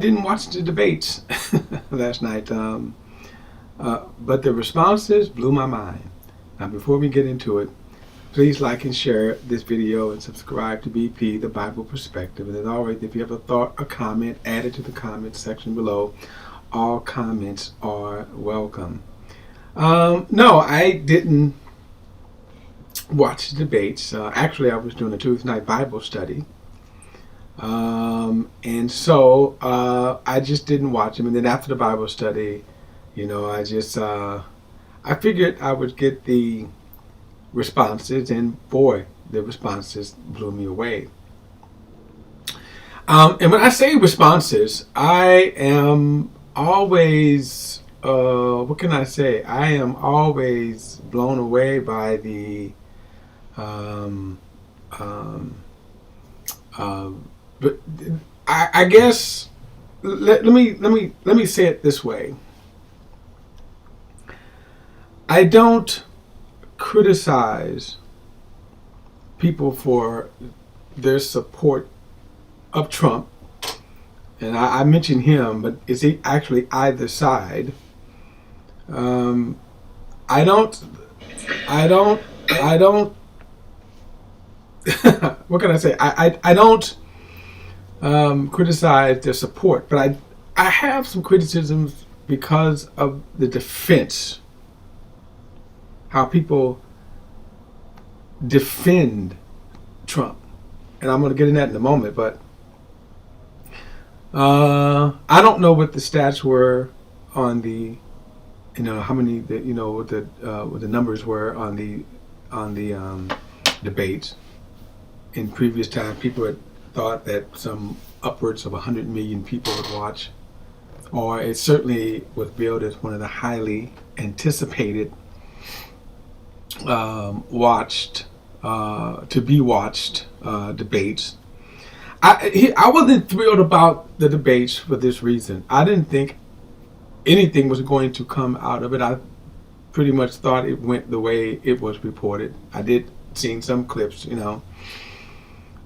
Didn't watch the debates last night, but the responses blew my mind. Now, before we get into it, please like and share this video and subscribe to BP, the Bible Perspective. And as always, if you have a thought or comment, add it to the comment section below. All comments are welcome. No, I didn't watch the debates. Actually, I was doing a Tuesday night Bible study. And so I just didn't watch them. And then after the Bible study, I figured I would get the responses, and boy, the responses blew me away. And when I say responses, I am always, what can I say? I am always blown away by the, but I guess let me say it this way. I don't criticize people for their support of Trump, and I mention him, but is he actually either side? I don't. What can I say? I don't criticize their support, but I have some criticisms because of the defense, how people defend Trump, and I'm going to get in that in a moment. But I don't know what the stats were on the, how many what the numbers were on the debates. In previous time, people had thought that some upwards of 100 million people would watch, or it certainly was billed as one of the highly anticipated, watched debates. I wasn't thrilled about the debates for this reason. I didn't think anything was going to come out of it. I pretty much thought it went the way it was reported. I did see some clips,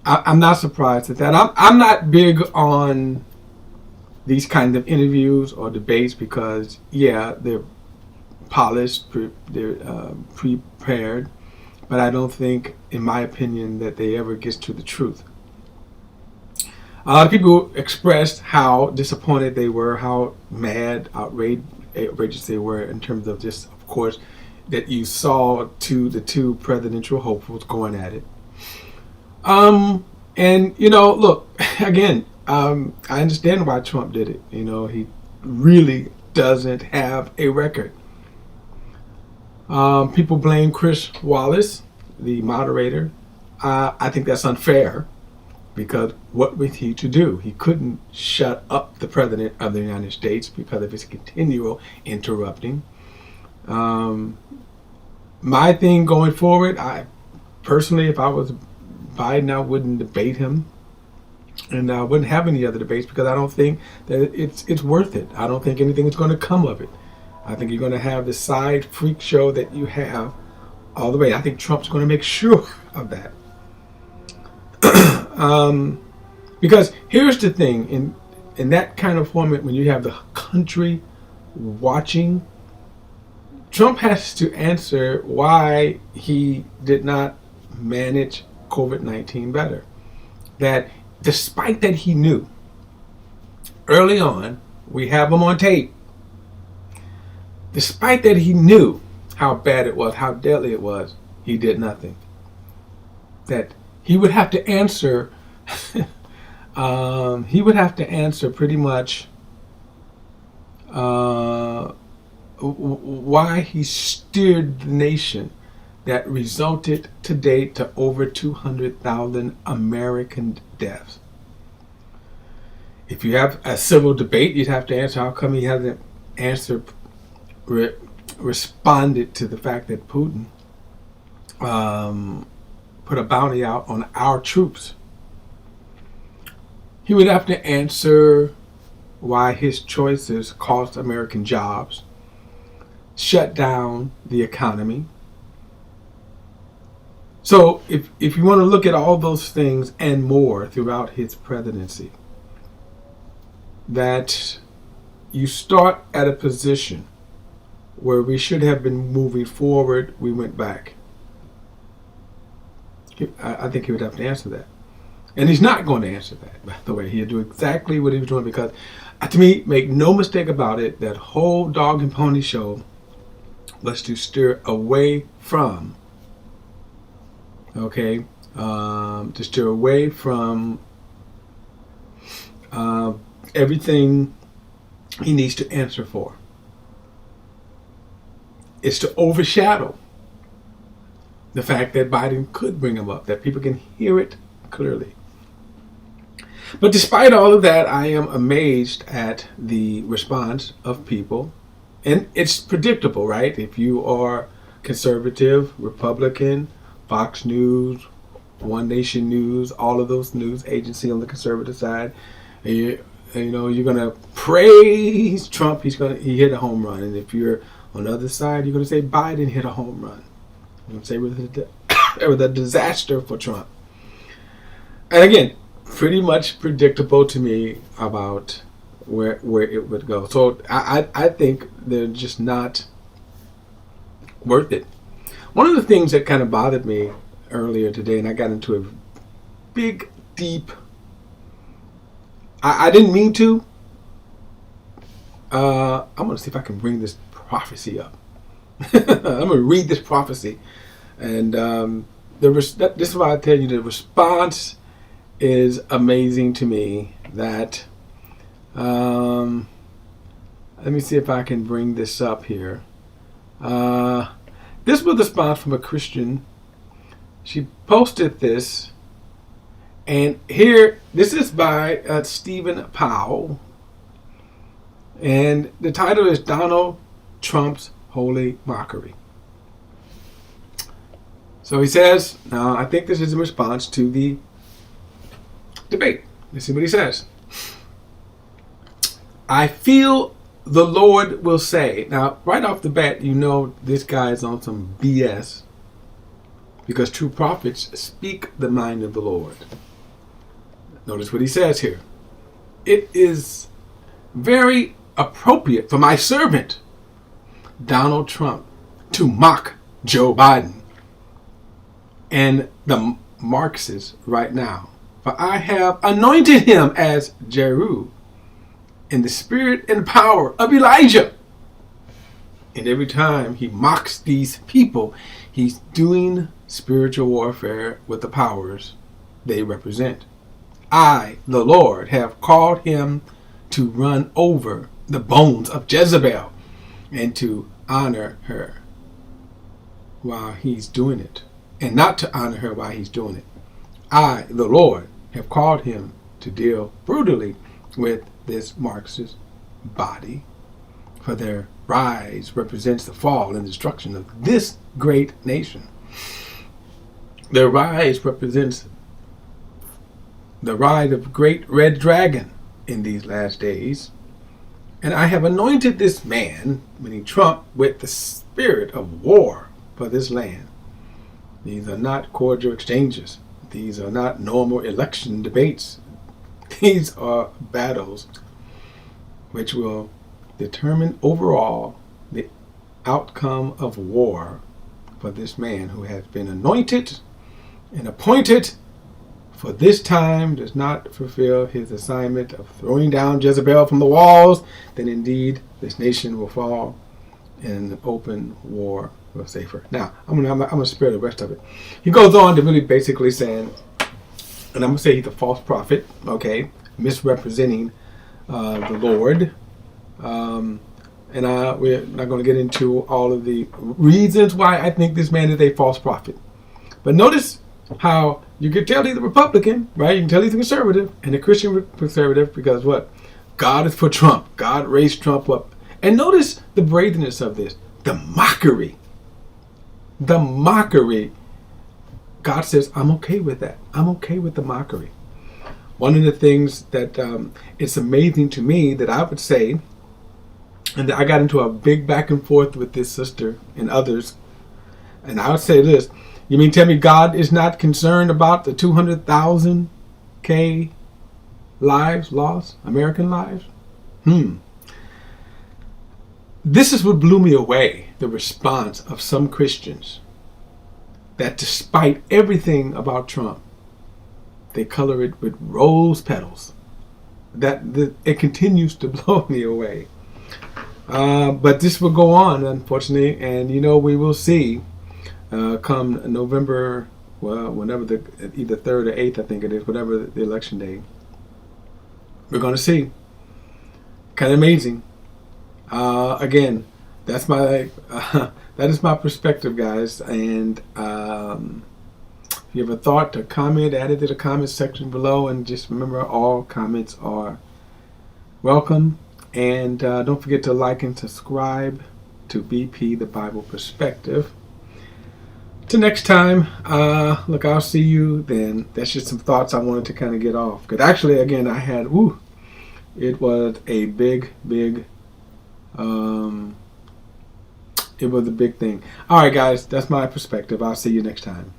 I'm not surprised at that. I'm not big on these kind of interviews or debates because, yeah, they're polished, they're prepared, but I don't think, in my opinion, that they ever get to the truth. A lot of people expressed how disappointed they were, how mad, outrageous they were in terms of just, of course, that you saw the two presidential hopefuls going at it. And look, again, I understand why Trump did it. He really doesn't have a record. People blame Chris Wallace, the moderator. I think that's unfair because what was he to do? He couldn't shut up the president of the United States because of his continual interrupting. My thing going forward, I personally, if I was Biden, I wouldn't debate him, and I wouldn't have any other debates because I don't think that it's worth it. I don't think anything is going to come of it. I think you're going to have the side freak show that you have all the way. I think Trump's going to make sure of that. Because here's the thing, in that kind of format, when you have the country watching, Trump has to answer why he did not manage COVID-19 better. That despite that he knew early on, we have him on tape, despite that he knew how bad it was, how deadly it was, he did nothing. That he would have to answer, pretty much why he steered the nation that resulted to date to over 200,000 American deaths. If you have a civil debate, you'd have to answer how come he hasn't responded to the fact that Putin put a bounty out on our troops. He would have to answer why his choices cost American jobs, shut down the economy. So if you want to look at all those things and more throughout his presidency, that you start at a position where we should have been moving forward, we went back. I think he would have to answer that. And he's not going to answer that, by the way. He'll do exactly what he was doing because, to me, make no mistake about it, that whole dog and pony show was to steer away from, to steer away from everything he needs to answer for. It's to overshadow the fact that Biden could bring him up, that people can hear it clearly. But despite all of that, I am amazed at the response of people. And it's predictable, right? If you are conservative, Republican, Fox News, One Nation News, all of those news agencies on the conservative side, you're going to praise Trump. He hit a home run. And if you're on the other side, you're going to say Biden hit a home run. You're going to say it was a disaster for Trump. And again, pretty much predictable to me about where it would go. So I think they're just not worth it. One of the things that kind of bothered me earlier today, and I got into a big, deep, I didn't mean to. I'm going to see if I can bring this prophecy up. I'm going to read this prophecy. And this is why I tell you the response is amazing to me. That let me see if I can bring this up here. This was a response from a Christian. She posted this, and here, this is by Stephen Powell, and the title is Donald Trump's Holy Mockery. So he says, now I think this is in response to the debate. Let's see what he says. I feel the Lord will say. Now, right off the bat, you know this guy is on some BS, because true prophets speak the mind of the Lord. Notice what he says here. It is very appropriate for my servant, Donald Trump, to mock Joe Biden and the Marxists right now. For I have anointed him as Jehu in the spirit and power of Elijah. And every time he mocks these people, he's doing spiritual warfare with the powers they represent. I, the Lord, have called him to run over the bones of Jezebel and to honor her while he's doing it, and not to honor her while he's doing it. I, the Lord, have called him to deal brutally with this Marxist body, for their rise represents the fall and destruction of this great nation. Their rise represents the rise of great red dragon in these last days. And I have anointed this man, meaning Trump, with the spirit of war for this land. These are not cordial exchanges. These are not normal election debates. These are battles which will determine overall the outcome of war for this man who has been anointed and appointed for this time, does not fulfill his assignment of throwing down Jezebel from the walls, then indeed this nation will fall and an open war will save her. Now, I'm gonna spare the rest of it. He goes on to really basically saying, and I'm gonna say he's a false prophet, okay, misrepresenting the Lord. And we're not going to get into all of the reasons why I think this man is a false prophet. But notice how you can tell he's a Republican, right? You can tell he's a conservative, and a Christian conservative, because what? God is for Trump. God raised Trump up. And notice the bravest of this. The mockery. The mockery. God says, I'm okay with that. I'm okay with the mockery. One of the things that it's amazing to me that I would say, and I got into a big back and forth with this sister and others, and I would say this: you mean tell me God is not concerned about the 200,000 lives lost, American lives? This is what blew me away, the response of some Christians, that despite everything about Trump, they color it with rose petals. It continues to blow me away. But this will go on, unfortunately, and we will see come November, well, whenever either 3rd or 8th, I think it is, whatever the election day. We're going to see. Kind of amazing. Again, that's my that is my perspective, guys. And if you have a thought or comment, add it to the comment section below. And just remember, all comments are welcome. And don't forget to like and subscribe to BP, the Bible Perspective. Till next time, look, I'll see you then. That's just some thoughts I wanted to kind of get off. Because actually, again, I had, it was a big, it was a big thing. All right, guys, that's my perspective. I'll see you next time.